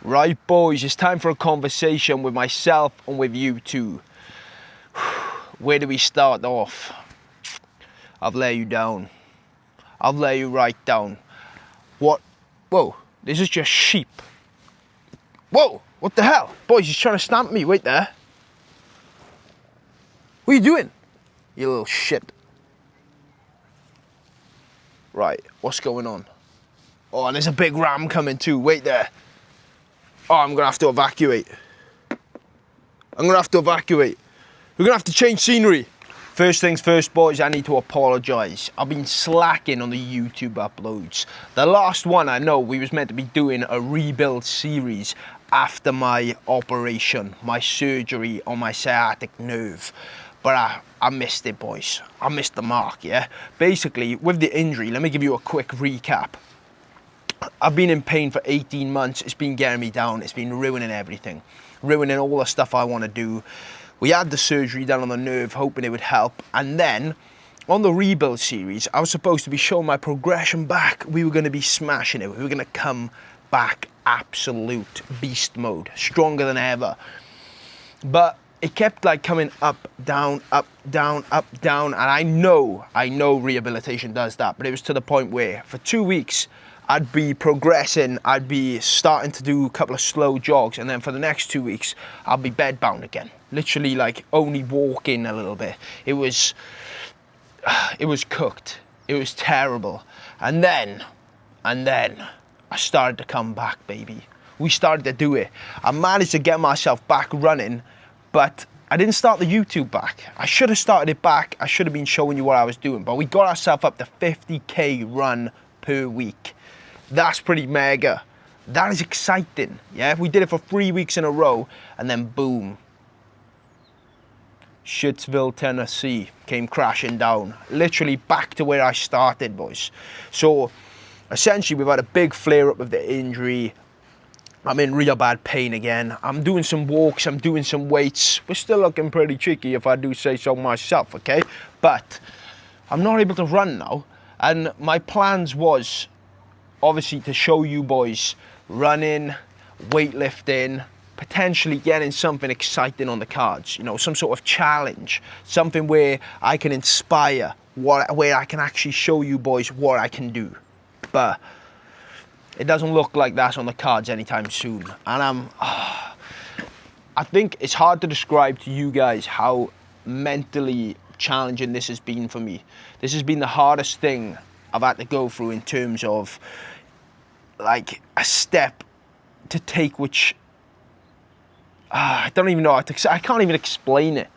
Right, boys, it's time for a conversation with myself and with you too. Where do we start off? I've let you down. I've let you right down. What? Whoa, this is just sheep. Whoa, what the hell? Boys, he's trying to stamp me. Wait there. What are you doing? You little shit. Right, what's going on? Oh, there's a big ram coming too. Wait there. Oh, I'm gonna have to evacuate. We're gonna have to change scenery. First things first, boys, I need to apologise. I've been slacking on the YouTube uploads. The last one, I know, we was meant to be doing a rebuild series after my operation, my surgery on my sciatic nerve. But I missed it, boys. I missed the mark, yeah? Basically, with the injury, let me give you a quick recap. I've been in pain for 18 months. It's been getting me down. It's been ruining everything. Ruining all the stuff I want to do. We had the surgery done on the nerve, hoping it would help. And then, on the rebuild series, I was supposed to be showing my progression back. We were going to be smashing it. We were going to come back absolute beast mode. Stronger than ever. But it kept like coming up, down, up, down, up, down. And I know rehabilitation does that. But it was to the point where, for 2 weeks, I'd be progressing, I'd be starting to do a couple of slow jogs, and then for the next 2 weeks, I'll be bedbound again. Literally like only walking a little bit. It was cooked. It was terrible. And then I started to come back, baby. We started to do it. I managed to get myself back running, but I didn't start the YouTube back. I should have started it back. I should have been showing you what I was doing, but we got ourselves up to 50k run per week. That's pretty mega. That is exciting, yeah? We did it for 3 weeks in a row, and then boom. Shittsville, Tennessee came crashing down. Literally back to where I started, boys. So, essentially, we've had a big flare-up of the injury. I'm in real bad pain again. I'm doing some walks, I'm doing some weights. We're still looking pretty cheeky, if I do say so myself, okay? But I'm not able to run now, and my plans was obviously to show you boys running, weightlifting, potentially getting something exciting on the cards, you know, some sort of challenge, something where I can inspire, where I can actually show you boys what I can do. But it doesn't look like that's on the cards anytime soon. And I think it's hard to describe to you guys how mentally challenging this has been for me. This has been the hardest thing I've had to go through in terms of like a step to take, which I don't even know how to, I can't even explain it.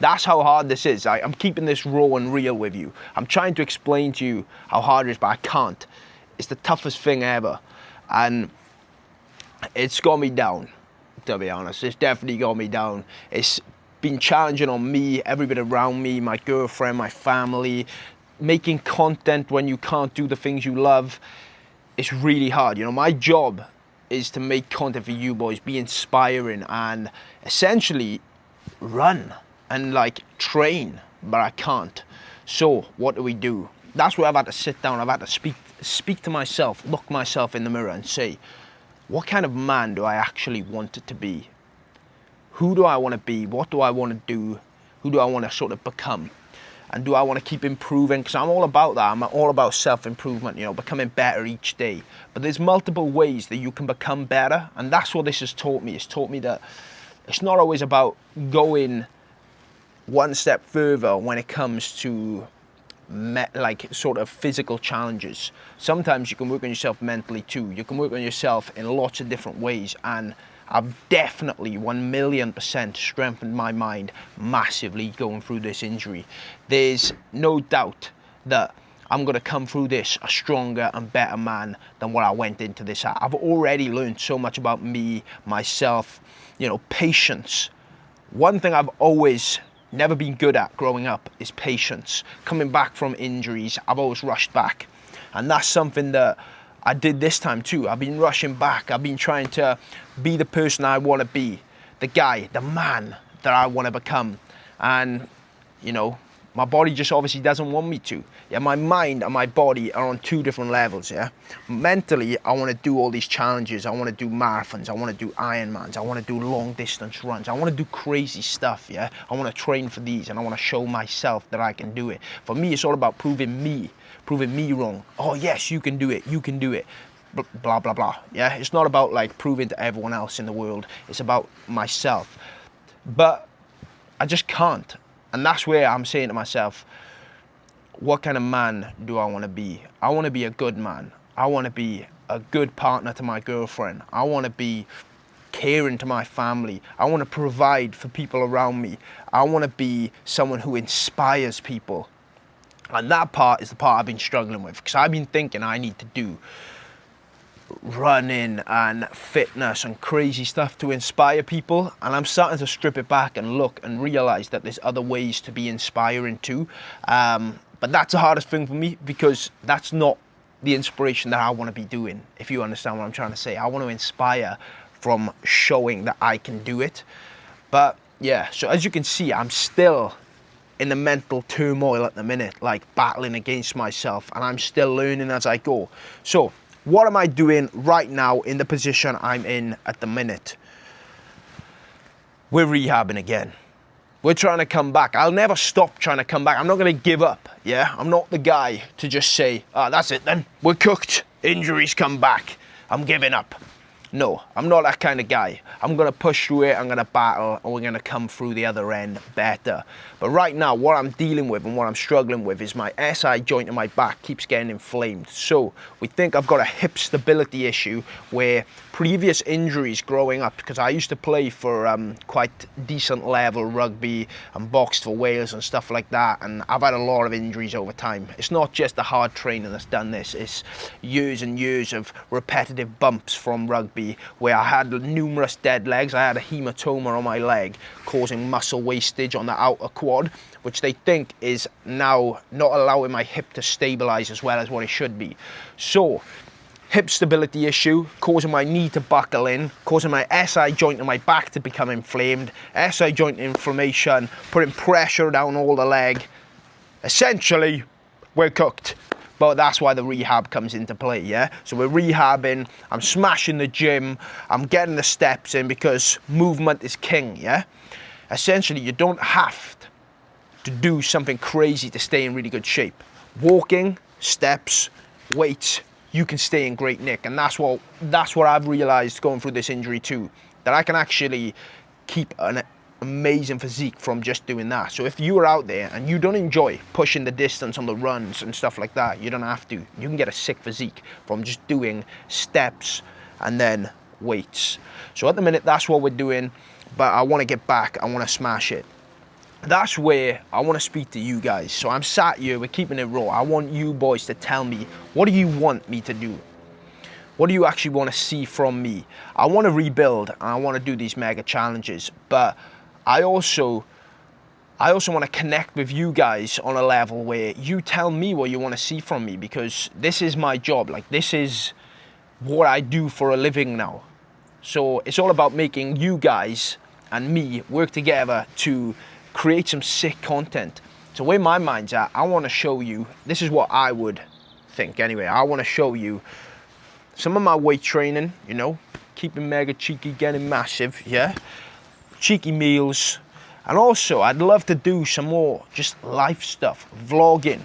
That's how hard this is. I'm keeping this raw and real with you. I'm trying to explain to you how hard it is, but I can't. It's the toughest thing ever, and it's got me down, to be honest. It's definitely got me down. It's been challenging on me, everybody around me, my girlfriend, my family. Making content when you can't do the things you love, it's really hard. You know, my job is to make content for you boys, be inspiring, and essentially run and like train, but I can't. So what do? That's where I've had to sit down. I've had to speak to myself, look myself in the mirror and say, what kind of man do I actually want it to be? Who do I want to be? What do I want to do? Who do I want to sort of become? And do I want to keep improving? Because I'm all about that. I'm all about self-improvement, you know, becoming better each day. But there's multiple ways that you can become better. And that's what this has taught me. It's taught me that it's not always about going one step further when it comes to like sort of physical challenges. Sometimes you can work on yourself mentally too. You can work on yourself in lots of different ways. And I've definitely 1,000,000% strengthened my mind massively going through this injury. There's no doubt that I'm going to come through this a stronger and better man than what I went into this at. I've already learned so much about me, myself, you know, patience. One thing I've always never been good at growing up is patience. Coming back from injuries, I've always rushed back. And that's something that I did this time too. I've been rushing back. I've been trying to be the person I want to be, the guy, the man that I want to become. And, you know, My body just obviously doesn't want me to. Yeah, my mind and my body are on two different levels, yeah. Mentally, I want to do all these challenges. I want to do marathons. I want to do Ironmans. I want to do long distance runs. I want to do crazy stuff, yeah. I want to train for these, and I want to show myself that I can do it. For me, it's all about proving me wrong. Oh yes, you can do it. You can do it. Blah, blah, blah. Yeah, it's not about like proving to everyone else in the world. It's about myself. But I just can't. And that's where I'm saying to myself, what kind of man do I want to be? I want to be a good man. I want to be a good partner to my girlfriend. I want to be caring to my family. I want to provide for people around me. I want to be someone who inspires people. And that part is the part I've been struggling with, because I've been thinking I need to do running and fitness and crazy stuff to inspire people, and I'm starting to strip it back and look and realize that there's other ways to be inspiring too, but that's the hardest thing for me, because that's not the inspiration that I want to be doing, if you understand what I'm trying to say. I want to inspire from showing that I can do it. But yeah, so as you can see, I'm still in the mental turmoil at the minute, like battling against myself, and I'm still learning as I go. So what am I doing right now in the position I'm in at the minute? We're rehabbing again. We're trying to come back. I'll never stop trying to come back. I'm not going to give up, yeah? I'm not the guy to just say, oh, that's it then. We're cooked. Injuries come back. I'm giving up. No, I'm not that kind of guy. I'm going to push through it, I'm going to battle, and we're going to come through the other end better. But right now, what I'm dealing with and what I'm struggling with is my SI joint in my back keeps getting inflamed. So we think I've got a hip stability issue, where previous injuries growing up, because I used to play for quite decent level rugby and boxed for Wales and stuff like that, and I've had a lot of injuries over time. It's not just the hard training that's done this, it's years and years of repetitive bumps from rugby, where I had numerous dead legs. I had a hematoma on my leg causing muscle wastage on the outer quad, which they think is now not allowing my hip to stabilize as well as what it should be. So hip stability issue, causing my knee to buckle in, causing my SI joint in my back to become inflamed, SI joint inflammation, putting pressure down all the leg. Essentially, we're cooked. But that's why the rehab comes into play, yeah? So we're rehabbing, I'm smashing the gym, I'm getting the steps in, because movement is king, yeah? Essentially, you don't have to do something crazy to stay in really good shape. Walking, steps, weights, you can stay in great nick. And that's what I've realized going through this injury too, that I can actually keep an amazing physique from just doing that. So if you are out there and you don't enjoy pushing the distance on the runs and stuff like that, you don't have to. You can get a sick physique from just doing steps and then weights. So at the minute, that's what we're doing, but I want to get back, I want to smash it. That's where I want to speak to you guys. So I'm sat here, we're keeping it raw. I want you boys to tell me, what do you want me to do? What do you actually want to see from me? I want to rebuild and I want to do these mega challenges, but I also want to connect with you guys on a level where you tell me what you want to see from me, because this is my job. Like, this is what I do for a living now. So it's all about making you guys and me work together to create some sick content. So where my mind's at, I want to show you, this is what I would think anyway, I want to show you some of my weight training, you know, keeping mega cheeky, getting massive, yeah? Cheeky meals, and also I'd love to do some more just life stuff, vlogging,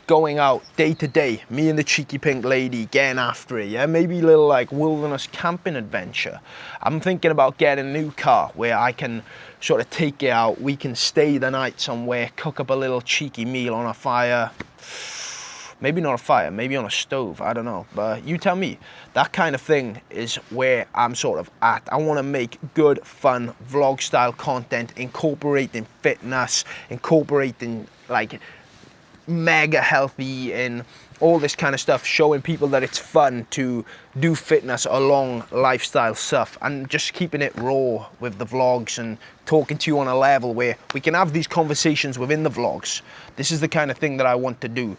going out day to day, me and the cheeky pink lady getting after it, yeah? Maybe a little like wilderness camping adventure. I'm thinking about getting a new car where I can sort of take it out, we can stay the night somewhere, cook up a little cheeky meal on a fire. Maybe not a fire, maybe on a stove, I don't know. But you tell me. That kind of thing is where I'm sort of at. I want to make good, fun, vlog-style content, incorporating fitness, incorporating like mega healthy and all this kind of stuff, showing people that it's fun to do fitness along lifestyle stuff, and just keeping it raw with the vlogs and talking to you on a level where we can have these conversations within the vlogs. This is the kind of thing that I want to do.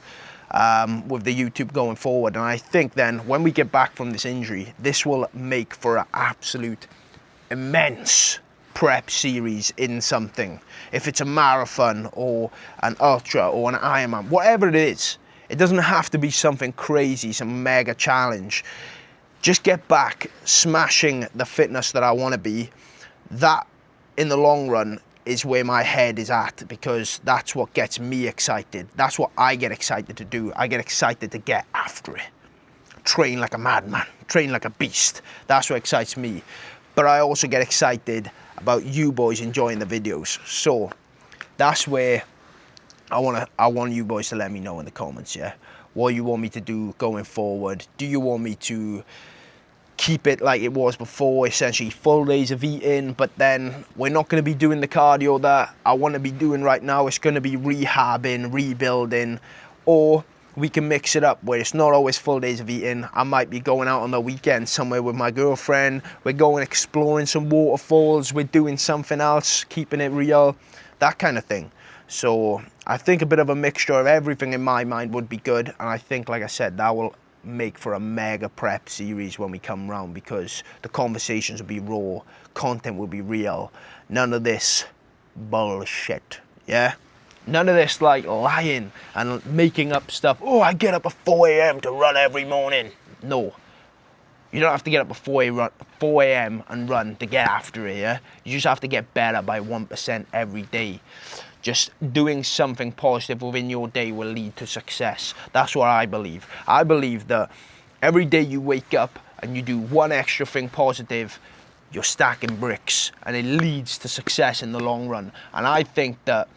With the YouTube going forward, and I think then when we get back from this injury, this will make for an absolute immense prep series in something. If it's a marathon or an ultra or an Ironman, whatever it is, it doesn't have to be something crazy, some mega challenge. Just get back smashing the fitness that I want to be. That, in the long run, is where my head is at, because that's what gets me excited. That's what I get excited to do. I get excited to get after it. Train like a madman, train like a beast. That's what excites me. But I also get excited about you boys enjoying the videos. So that's where I want you boys to let me know in the comments, yeah? What you want me to do going forward. Do you want me to keep it like it was before, essentially full days of eating, but then we're not going to be doing the cardio that I want to be doing right now? It's going to be rehabbing, rebuilding, or we can mix it up where it's not always full days of eating. I might be going out on the weekend somewhere with my girlfriend. We're going exploring some waterfalls. We're doing something else, keeping it real, that kind of thing. So I think a bit of a mixture of everything in my mind would be good. And I think, like I said, that will make for a mega prep series when we come round, because the conversations will be raw, content will be real. None of this bullshit, yeah? None of this like lying and making up stuff. Oh, I get up at 4 a.m. to run every morning. No. You don't have to get up at 4 a.m. and run to get after it, yeah? You just have to get better by 1% every day. Just doing something positive within your day will lead to success. That's what I believe. I believe that every day you wake up and you do one extra thing positive, you're stacking bricks, and it leads to success in the long run. And I think that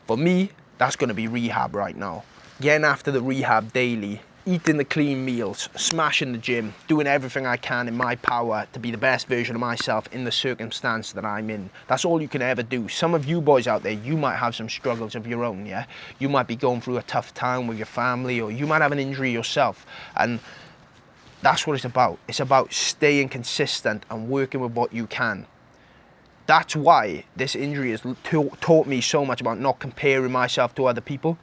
for me, that's going to be rehab right now. Getting after the rehab daily, eating the clean meals, smashing the gym, doing everything I can in my power to be the best version of myself in the circumstance that I'm in. That's all you can ever do. Some of you boys out there, you might have some struggles of your own, yeah? You might be going through a tough time with your family, or you might have an injury yourself. And that's what it's about. It's about staying consistent and working with what you can. That's why this injury has taught me so much about not comparing myself to other people,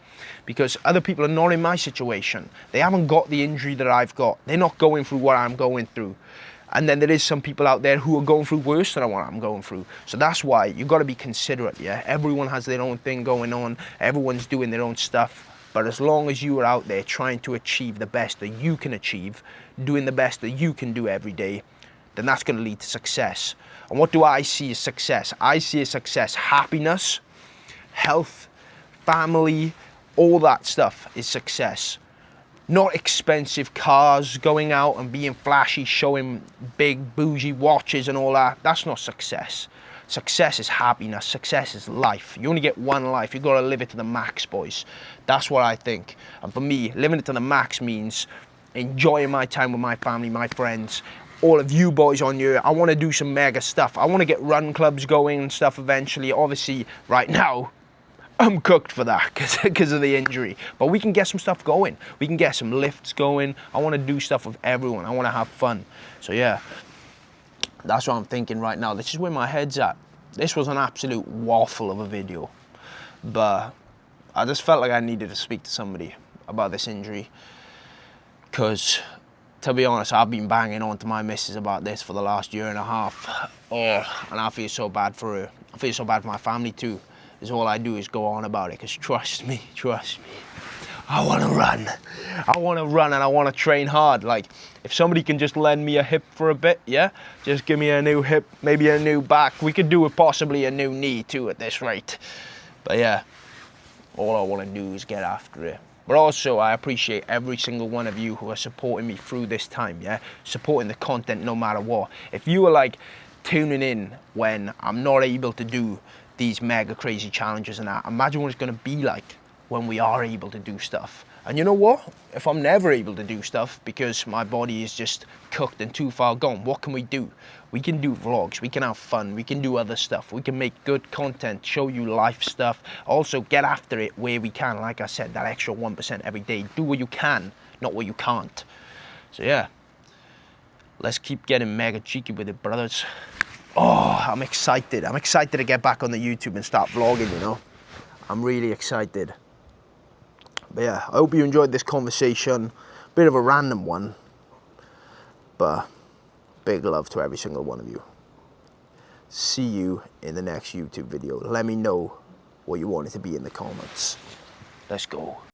because other people are not in my situation. They haven't got the injury that I've got. They're not going through what I'm going through. And then there is some people out there who are going through worse than what I'm going through. So that's why you've got to be considerate, yeah? Everyone has their own thing going on. Everyone's doing their own stuff. But as long as you are out there trying to achieve the best that you can achieve, doing the best that you can do every day, then that's going to lead to success. And what do I see as success? I see as success happiness, health, family, all that stuff is success. Not expensive cars, going out and being flashy, showing big bougie watches and all that. That's not success. Success is happiness. Success is life. You only get one life. You've got to live it to the max, boys. That's what I think. And for me, living it to the max means enjoying my time with my family, my friends, all of you boys on here. I want to do some mega stuff. I want to get run clubs going and stuff eventually. Obviously, right now, I'm cooked for that because of the injury. But we can get some stuff going. We can get some lifts going. I want to do stuff with everyone. I want to have fun. So yeah, that's what I'm thinking right now. This is where my head's at. This was an absolute waffle of a video. But I just felt like I needed to speak to somebody about this injury. Because, to be honest, I've been banging on to my missus about this for the last year and a half. Oh, and I feel so bad for her. I feel so bad for my family too. Because all I do is go on about it. Because trust me, I want to run. I want to run and I want to train hard. Like, if somebody can just lend me a hip for a bit, yeah? Just give me a new hip, maybe a new back. We could do with possibly a new knee too at this rate. But yeah, all I want to do is get after it. But also, I appreciate every single one of you who are supporting me through this time, yeah? Supporting the content no matter what. If you are like tuning in when I'm not able to do these mega crazy challenges and that, imagine what it's going to be like when we are able to do stuff. And you know what? If I'm never able to do stuff because my body is just cooked and too far gone, what can we do? We can do vlogs, we can have fun, we can do other stuff, we can make good content, show you life stuff, also get after it where we can. Like I said, that extra 1% every day. Do what you can, not what you can't. So yeah, let's keep getting mega cheeky with it, brothers. Oh, I'm excited. I'm excited to get back on the YouTube and start vlogging, you know. I'm really excited. But yeah, I hope you enjoyed this conversation. Bit of a random one, but big love to every single one of you. see you in the next YouTube video. Let me know what you want it to be in the comments. Let's go.